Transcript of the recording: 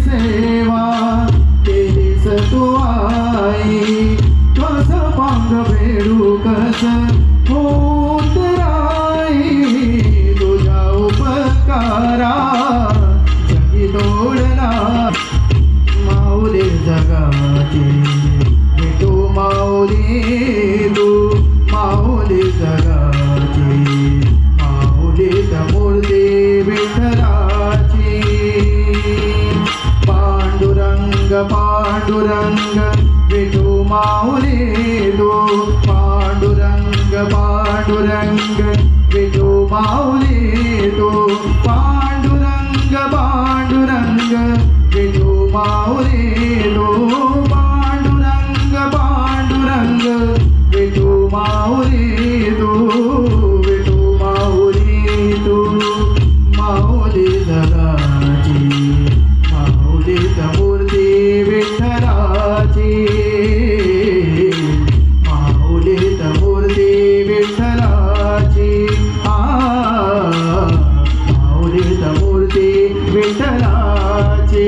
सेवा केलीस तू आई कस पांग भेडू कस होत राई तुझ्या उपकारा जगी तोडला माऊली जगाची भेटू माऊली तू माऊली जगाची माऊली मूर्ती विठ्ठलाची पांडुरंग पांडुरंग विठू माऊली तू पांडुरंग पांडुरंग विठू माऊली तू पांडुरंग पांडुरंग विठू माऊली तू पांडुरंग पांडुरंग विठू माऊली तू विठू माऊली तू माऊली जगाची माऊली मूर्ती विठ्ठलाची माऊली मूर्ती विठ्ठलाची माऊली मूर्ती विठ्ठलाची